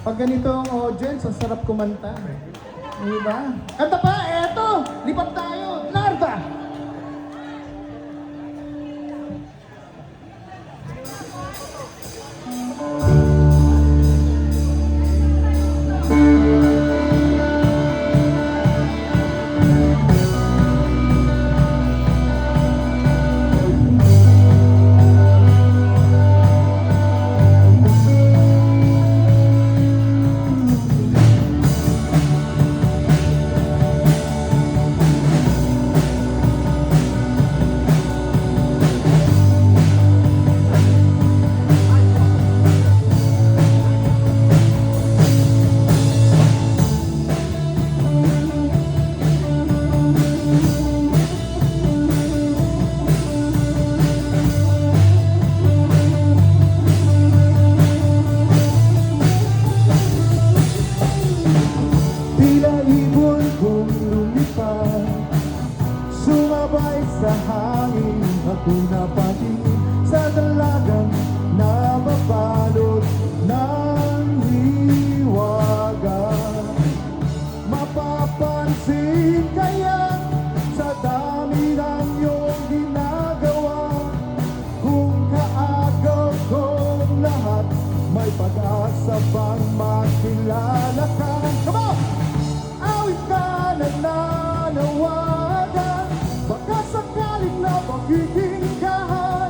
Pag ganitong audience, ang sarap kumanta. Diba? Kanta pa, eto! Lipat tayo! Narda! Sumabay sa hangin, ako napatingin sa dalagang nababalot ng hiwaga. Mapapansin kaya sa dami ng iyong ginagawa, kung kaagaw kong lahat, may pag-asa bang makilala ka? Come on! Awit ka na nanawagan, baka sakaling na pagkikinggahan,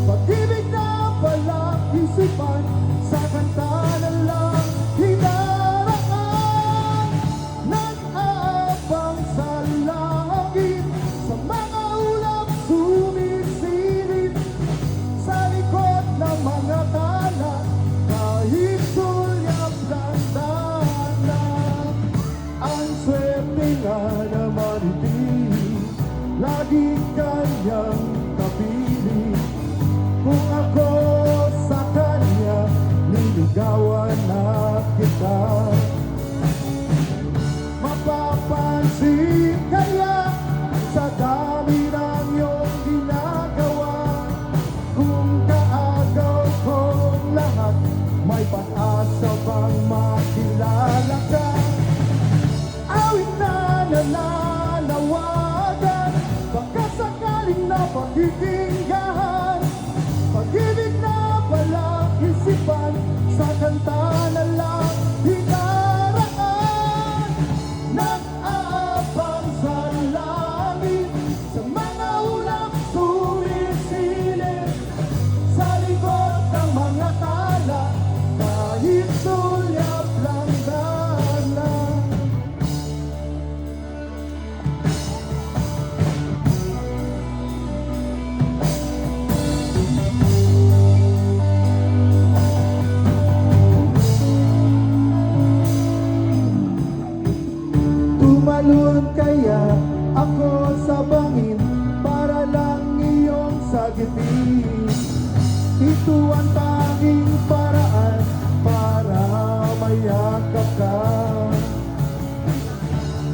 pag-ibig na pala isipan, sa kanta na lang hinaraan. Nag-aabang sa langit, sa mga ulap sumisilip, sa likod ng mga tala, kahit sulyap lang dana. Ang swerte nga naman ibig, lagi kanyang kapiling. Kung ako sa kanya, niligawan na kita. Mapapansin kaya sa dami ng iyong ginagawa, kung kaagaw kong lahat, may pag-asa bang makilala ka? Awit na nananawagan, baka sakaling na pagkikinggahan, pag-ibig na pala isipan, sa kanta na lang hinaraan. Nag-aabang sa langit, sa mga ulap sumisilip, sa likod ng mga tala, kahit sulyap lang dana. Tumalon kaya ako sa bangin, para lang iyong sagitin. Ito ang tanging paraan para mayakap ka.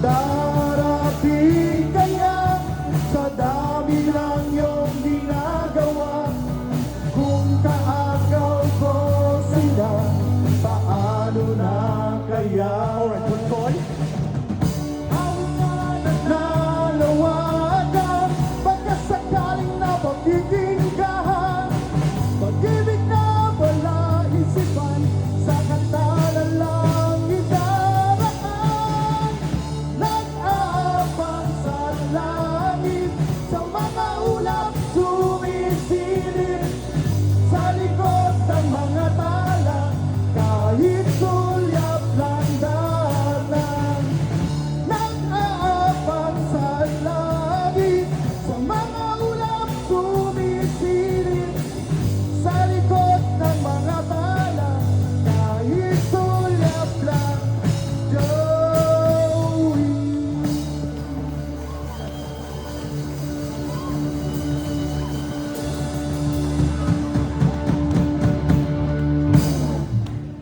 Darating kaya sa dami ng iyong ginagawa, kung kaagaw ko sila, paano na kaya? Alright, good call. Nanawagan, baka sakaling na pagkikinggahan, pag-ibig na wala isipan, sa kanta na lang hinaraan. Nag-aabang sa langit, sa mga ulap sumisilip, sa likod ng mga tala, kahit sulyap lang dalan. Nag-aabang sa langit, sa mga ulap sumisilip, sa likod ng mga tala, kahit sulyap lang. Joey.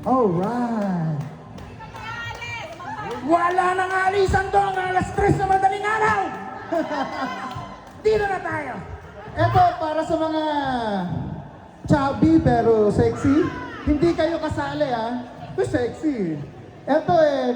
Alright. Wala nang alisan to hanggang alas 3 na madaling araw! Dito na tayo! Eto, para sa mga chubby pero sexy, hindi kayo kasali Ito sexy. Ito eh,